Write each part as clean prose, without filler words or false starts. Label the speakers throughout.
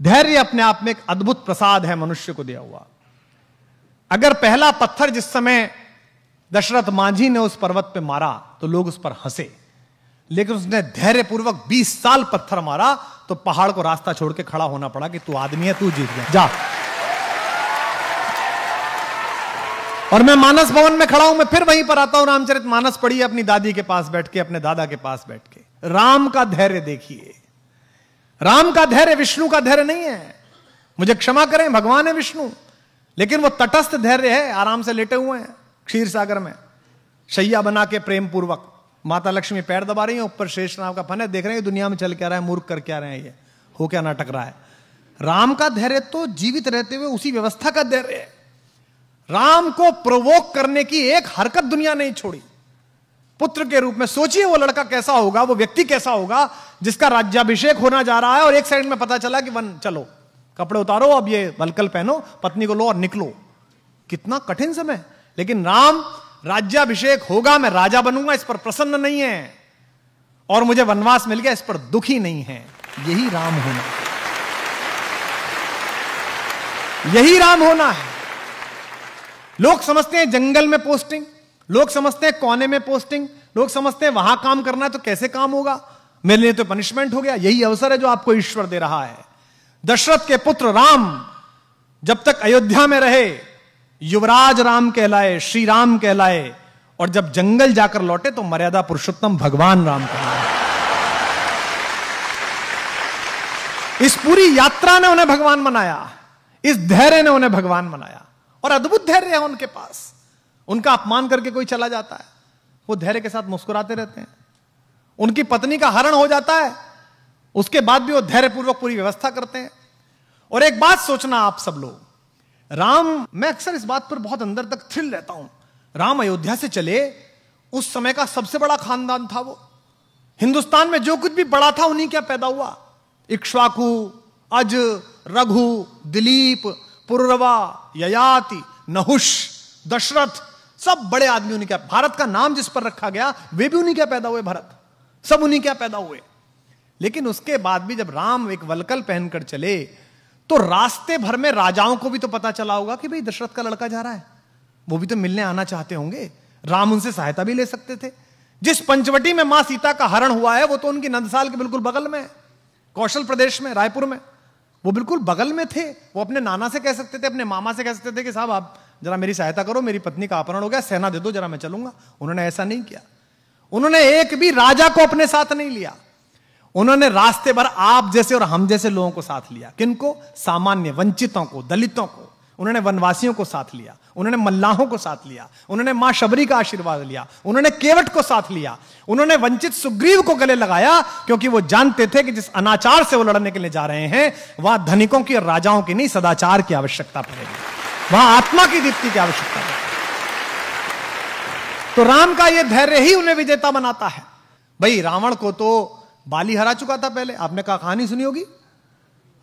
Speaker 1: धैर्य अपने आप में एक अद्भुत प्रसाद है मनुष्य को दिया हुआ। अगर पहला पत्थर जिस समय दशरथ मांझी ने उस पर्वत पे मारा तो लोग उस पर हंसे, लेकिन उसने धैर्यपूर्वक 20 साल पत्थर मारा तो पहाड़ को रास्ता छोड़ के खड़ा होना पड़ा कि तू आदमी है, तू जीत गया, जा। और मैं मानस भवन में खड़ा हूं, मैं फिर वहीं पर आता हूं, रामचरितमानस पढ़िए अपनी दादी के पास बैठ के, अपने दादा के पास बैठ के। राम का धैर्य देखिए। राम का धैर्य विष्णु का धैर्य नहीं है, मुझे क्षमा करें, भगवान है विष्णु, लेकिन वो तटस्थ धैर्य है। आराम से लेटे हुए हैं क्षीर सागर में, शैया बना के प्रेम पूर्वक, माता लक्ष्मी पैर दबा रही है, ऊपर शेष नाग का फन है, देख रहे हैं दुनिया में चल क्या रहा है, मूर्ख कर क्या रहे हैं, ये हो क्या नाटक रहा है। राम का धैर्य तो जीवित रहते हुए उसी व्यवस्था का धैर्य है। राम को प्रोवोक करने की एक हरकत दुनिया नहीं छोड़ी। पुत्र के रूप में सोचिए वो लड़का कैसा होगा, वो व्यक्ति कैसा होगा जिसका राज्याभिषेक होना जा रहा है और एक सेकंड में पता चला कि वन चलो कपड़े उतारो, अब ये वलकल पहनो, पत्नी को लो और निकलो। कितना कठिन समय। लेकिन राम राज्याभिषेक होगा, मैं राजा बनूंगा, इस पर प्रसन्न नहीं है, और मुझे वनवास मिल गया, इस पर दुखी नहीं है। यही राम होना, यही राम होना है। लोग समझते हैं जंगल में पोस्टिंग, लोग समझते हैं कोने में पोस्टिंग, लोग समझते हैं वहां काम करना है तो कैसे काम होगा, मेरे लिए तो पनिशमेंट हो गया। यही अवसर है जो आपको ईश्वर दे रहा है। दशरथ के पुत्र राम जब तक अयोध्या में रहे युवराज राम कहलाए, श्री राम कहलाए, और जब जंगल जाकर लौटे तो मर्यादा पुरुषोत्तम भगवान राम कहलाए। इस पूरी यात्रा ने उन्हें भगवान बनाया, इस धैर्य ने उन्हें भगवान बनाया, और अद्भुत धैर्य है उनके पास। उनका अपमान करके कोई चला जाता है, वो धैर्य के साथ मुस्कुराते रहते हैं। उनकी पत्नी का हरण हो जाता है, उसके बाद भी वो धैर्यपूर्वक पूरी व्यवस्था करते हैं। और एक बात सोचना आप सब लोग, राम, मैं अक्सर इस बात पर बहुत अंदर तक थ्रिल रहता हूं। राम अयोध्या से चले, उस समय का सबसे बड़ा खानदान था वो। हिंदुस्तान में जो कुछ भी बड़ा था उन्हीं क्या पैदा हुआ। इक्ष्वाकु, अज, रघु, दिलीप, पुरुरवा, ययाति, नहुष, दशरथ, सब बड़े आदमी उन्हीं क्या। भारत का नाम जिस पर रखा गया वे भी उन्हीं क्या पैदा हुए, भरत, सब उन्हीं क्या पैदा हुए। लेकिन उसके बाद भी जब राम एक वलकल पहनकर चले तो रास्ते भर में राजाओं को भी तो पता चला होगा कि भाई दशरथ का लड़का जा रहा है, वो भी तो मिलने आना चाहते होंगे। राम उनसे सहायता भी ले सकते थे। जिस पंचवटी में मां सीता का हरण हुआ है वो तो उनकी नंदसाल के बिल्कुल बगल में, कौशल प्रदेश में, रायपुर में, वो बिल्कुल बगल में थे। वो अपने नाना से कह सकते थे, अपने मामा से कह सकते थे कि साहब आप जरा मेरी सहायता करो, मेरी पत्नी का अपहरण हो गया, सेना दे दो जरा, मैं चलूंगा। उन्होंने ऐसा नहीं किया। उन्होंने एक भी राजा को अपने साथ नहीं लिया। उन्होंने रास्ते भर आप जैसे और हम जैसे लोगों को साथ लिया। किनको? सामान्य वंचितों को, दलितों को। उन्होंने वनवासियों को साथ लिया, उन्होंने मल्लाहों को साथ लिया, उन्होंने मां शबरी का आशीर्वाद लिया, उन्होंने केवट को साथ लिया, उन्होंने वंचित सुग्रीव को गले लगाया, क्योंकि वो जानते थे कि जिस अनाचार से वो लड़ने के लिए जा रहे हैं वहां धनिकों की और राजाओं की नहीं, सदाचार की आवश्यकता पड़ेगी, वहां आत्मा की दीप्ति की आवश्यकता पड़ेगी। तो राम का यह धैर्य ही उन्हें विजेता बनाता है। भाई रावण को तो बाली हरा चुका था पहले, आपने कहानी सुनी होगी।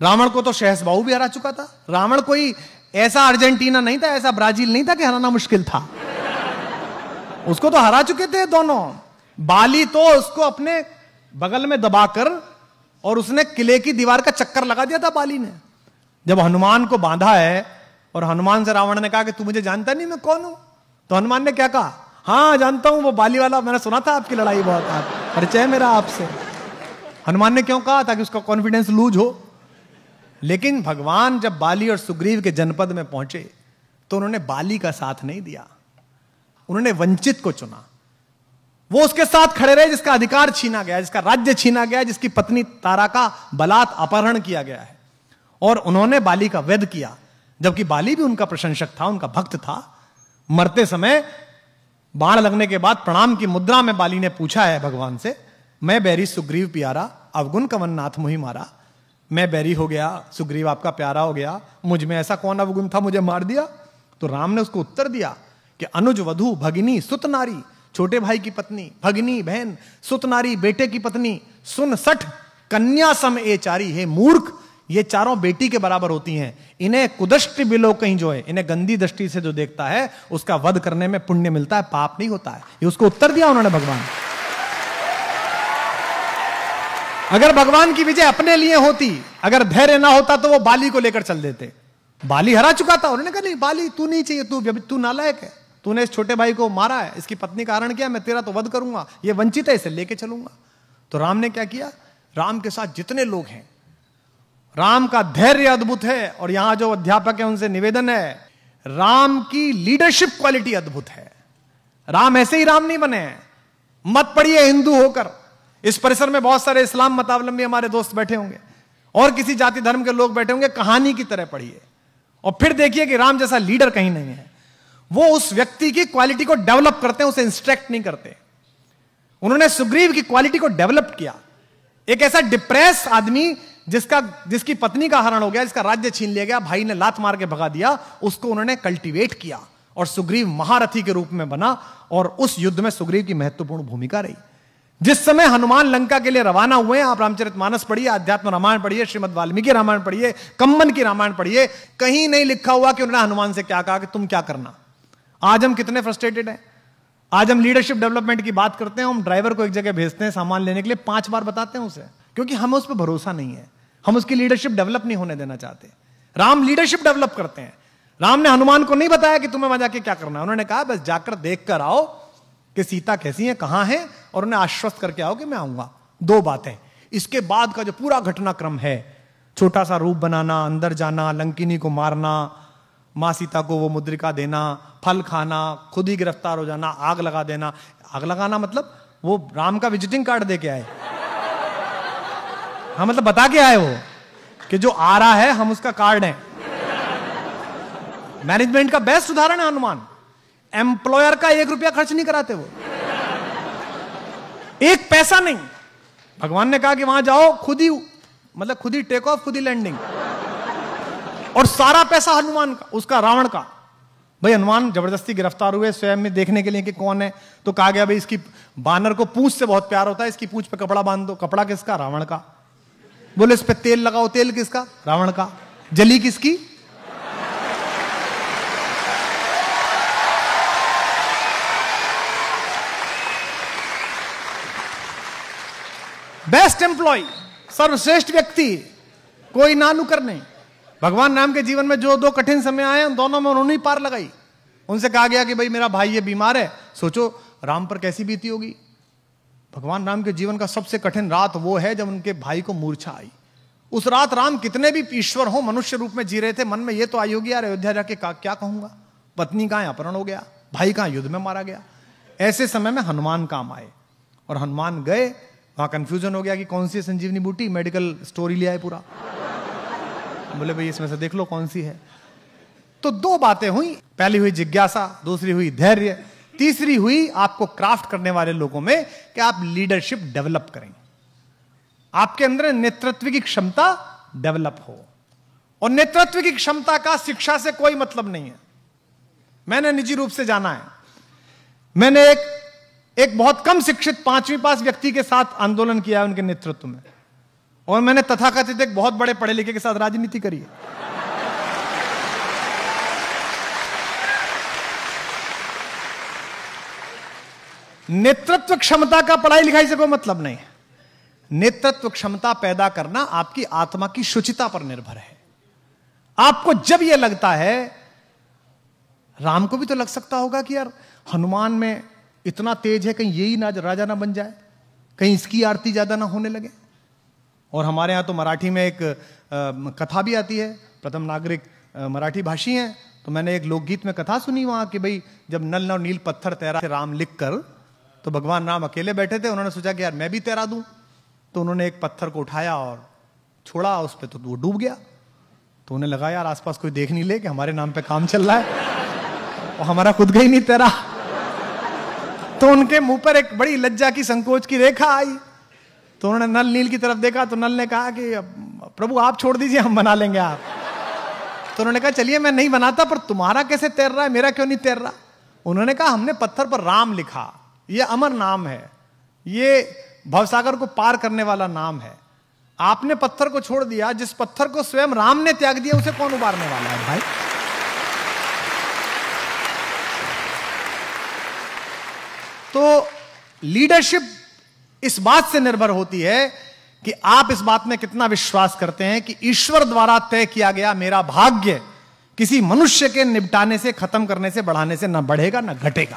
Speaker 1: रावण को तो शहसबाहु भी हरा चुका था। रावण कोई ऐसा अर्जेंटीना नहीं था, ऐसा ब्राजील नहीं था कि हराना मुश्किल था। उसको तो हरा चुके थे दोनों। बाली तो उसको अपने बगल में दबाकर, और उसने किले की दीवार का चक्कर लगा दिया था बाली ने। जब हनुमान को बांधा है और हनुमान से रावण ने कहा कि तू मुझे जानता नहीं मैं कौन हूं, तो हनुमान ने क्या कहा? हाँ जानता हूं, वो बाली वाला, मैंने सुना था आपकी लड़ाई बहुत, परिचय है मेरा आपसे। हनुमान ने क्यों कहा? ताकि उसका कॉन्फिडेंस लूज हो। लेकिन भगवान जब बाली और सुग्रीव के जनपद में पहुंचे तो उन्होंने बाली का साथ नहीं दिया, उन्होंने वंचित को चुना। वो उसके साथ खड़े रहे जिसका अधिकार छीना गया, जिसका राज्य छीना गया, जिसकी पत्नी तारा का बलात् अपहरण किया गया है, और उन्होंने बाली का वध किया। जबकि बाली भी उनका प्रशंसक था, उनका भक्त था। मरते समय बाण लगने के बाद प्रणाम की मुद्रा में बाली ने पूछा है भगवान से, मैं बैरी सुग्रीव प्यारा, अवगुण कवन नाथ मुहि मारा। मैं बैरी हो गया, सुग्रीव आपका प्यारा हो गया, मुझ में ऐसा कौन अवगुण था मुझे मार दिया? तो राम ने उसको उत्तर दिया कि अनुज वधु भगिनी सुत नारी, छोटे भाई की पत्नी, भगिनी बहन, सुत नारी बेटे की पत्नी, सुन सठ कन्या सम ए चारी। हे मूर्ख, ये चारों बेटी के बराबर होती हैं। इन्हें कुदृष्टि बिलो कहीं जो है, इन्हें गंदी दृष्टि से जो देखता है उसका वध करने में पुण्य मिलता है, पाप नहीं होता है। ये उसको उत्तर दिया उन्होंने भगवान। अगर भगवान की विजय अपने लिए होती, अगर धैर्य ना होता तो वो बाली को लेकर चल देते। बाली हरा चुका था, उन्होंने कहा नहीं बाली तू नहीं चाहिए, तू नालायक है, तूने इस छोटे भाई को मारा है, इसकी पत्नी का हरण किया, मैं तेरा तो वध करूंगा, ये वंचित है, इसे लेके चलूंगा। तो राम ने क्या किया, राम के साथ जितने लोग हैं, राम का धैर्य अद्भुत है। और यहां जो अध्यापक है उनसे निवेदन है, राम की लीडरशिप क्वालिटी अद्भुत है। राम ऐसे ही राम नहीं बने हैं। मत पढ़िए हिंदू होकर, इस परिसर में बहुत सारे इस्लाम मतावलंबी हमारे दोस्त बैठे होंगे और किसी जाति धर्म के लोग बैठे होंगे, कहानी की तरह पढ़िए और फिर देखिए कि राम जैसा लीडर कहीं नहीं है। वो उस व्यक्ति की क्वालिटी को डेवलप करते हैं, उसे इंस्ट्रक्ट नहीं करते। उन्होंने सुग्रीव की क्वालिटी को डेवलप किया। एक ऐसा डिप्रेस आदमी जिसकी पत्नी का हरण हो गया, जिसका राज्य छीन लिया गया, भाई ने लात मार के भगा दिया, उसको उन्होंने कल्टीवेट किया और सुग्रीव महारथी के रूप में बना। और उस युद्ध में सुग्रीव की महत्वपूर्ण भूमिका रही। जिस समय हनुमान लंका के लिए रवाना हुए, आप रामचरितमानस पढ़िए, अध्यात्म रामायण पढ़िए, श्रीमद् वाल्मीकि रामायण पढ़िए, कंबन की रामायण पढ़िए, कहीं नहीं लिखा हुआ कि उन्होंने हनुमान से क्या कहा कि तुम क्या करना। आज हम कितने फ्रस्ट्रेटेड हैं। आज हम लीडरशिप डेवलपमेंट की बात करते हैं, हम ड्राइवर को एक जगह भेजते हैं सामान लेने के लिए, 5 बार बताते हैं उसे, क्योंकि हमें उस पर भरोसा नहीं है, हम उसकी लीडरशिप डेवलप नहीं होने देना चाहते। राम लीडरशिप डेवलप करते हैं। राम ने हनुमान को नहीं बताया कि तुम्हें वहां जाके क्या करना है, उन्होंने कहा बस जाकर देख कर आओ कि सीता कैसी है, कहां है, और उन्हें आश्वस्त करके आओ कि मैं आऊंगा। 2 बातें। इसके बाद का जो पूरा घटनाक्रम है, छोटा सा रूप बनाना, अंदर जाना, लंकिनी को मारना, मां सीता को वो मुद्रिका देना, फल खाना, खुद ही गिरफ्तार हो जाना, आग लगा देना। आग लगाना मतलब वो राम का विजिटिंग कार्ड दे के आए। हाँ, मतलब बता के आए वो कि जो आ रहा है हम उसका कार्ड है। मैनेजमेंट का बेस्ट उदाहरण है हनुमान। एम्प्लॉयर का 1 रुपया खर्च नहीं कराते वो, 1 पैसा नहीं। भगवान ने कहा कि वहां जाओ, खुद ही टेक ऑफ, खुद ही लैंडिंग, और सारा पैसा हनुमान का, उसका रावण का। भाई हनुमान जबरदस्ती गिरफ्तार हुए स्वयं में देखने के लिए कि कौन है, तो कहा गया भाई इसकी बानर को पूंछ से बहुत प्यार होता है, इसकी पूंछ पे कपड़ा बांध दो। कपड़ा किसका? रावण का। बोले इस पे तेल लगाओ, तेल किसका? रावण का। जली किसकी? बेस्ट एम्प्लॉय, सर्वश्रेष्ठ व्यक्ति, कोई नानुकर नहीं। भगवान राम के जीवन में जो 2 कठिन समय आए, उन दोनों में उन्होंने ही पार लगाई। उनसे कहा गया कि भाई मेरा भाई ये बीमार है, सोचो राम पर कैसी बीती होगी। भगवान राम के जीवन का सबसे कठिन रात वो है जब उनके भाई को मूर्छा आई। उस रात राम कितने भी ईश्वर हो, मनुष्य रूप में जी रहे थे, मन में ये तो आई होगी यार अयोध्या जाके क्या कहूंगा, पत्नी कहां अपहरण हो गया, भाई कहां युद्ध में मारा गया। ऐसे समय में हनुमान काम आए और हनुमान गए, वहां कंफ्यूजन हो गया कि कौन सी संजीवनी बूटी, मेडिकल स्टोरी ले आए पूरा। बोले भाई इसमें से देख लो कौन सी है। तो 2 बातें हुई, पहली हुई जिज्ञासा, दूसरी हुई धैर्य, तीसरी हुई आपको क्राफ्ट करने वाले लोगों में कि आप लीडरशिप डेवलप करें, आपके अंदर नेतृत्व की क्षमता डेवलप हो। और नेतृत्व की क्षमता का शिक्षा से कोई मतलब नहीं है। मैंने निजी रूप से जाना है, मैंने एक बहुत कम शिक्षित 5वीं पास व्यक्ति के साथ आंदोलन किया है उनके नेतृत्व में, और मैंने तथाकथित एक बहुत बड़े पढ़े लिखे के साथ राजनीति करी है। नेतृत्व क्षमता का पढ़ाई लिखाई से कोई मतलब नहीं है। नेतृत्व क्षमता पैदा करना आपकी आत्मा की शुचिता पर निर्भर है। आपको जब यह लगता है, राम को भी तो लग सकता होगा कि यार हनुमान में इतना तेज है, कहीं यही ना राजा ना बन जाए, कहीं इसकी आरती ज्यादा ना होने लगे। और हमारे यहां तो मराठी में एक कथा भी आती है, प्रथम नागरिक मराठी भाषी हैं, तो मैंने एक लोकगीत में कथा सुनी वहां कि भाई जब नल और नील पत्थर तैरा राम लिख कर, तो भगवान राम अकेले बैठे थे, उन्होंने सोचा कि यार मैं भी तैरा दूं, तो उन्होंने एक पत्थर को उठाया और छोड़ा उस पर, तो वो डूब गया। तो उन्हें लगा यार आसपास कोई देख नहीं ले कि हमारे नाम पे काम चल रहा है और हमारा खुद का ही नहीं तैरा। तो उनके मुंह पर एक बड़ी लज्जा की, संकोच की रेखा आई। तो उन्होंने नल नील की तरफ देखा, तो नल ने कहा कि प्रभु आप छोड़ दीजिए, हम बना लेंगे आप। तो उन्होंने कहा चलिए मैं नहीं बनाता, पर तुम्हारा कैसे तैर रहा है, मेरा क्यों नहीं तैर रहा। उन्होंने कहा हमने पत्थर पर राम लिखा, ये अमर नाम है, ये भवसागर को पार करने वाला नाम है। आपने पत्थर को छोड़ दिया, जिस पत्थर को स्वयं राम ने त्याग दिया उसे कौन उबारने वाला है भाई। तो लीडरशिप इस बात से निर्भर होती है कि आप इस बात में कितना विश्वास करते हैं कि ईश्वर द्वारा तय किया गया मेरा भाग्य किसी मनुष्य के निपटाने से, खत्म करने से, बढ़ाने से ना बढ़ेगा ना घटेगा।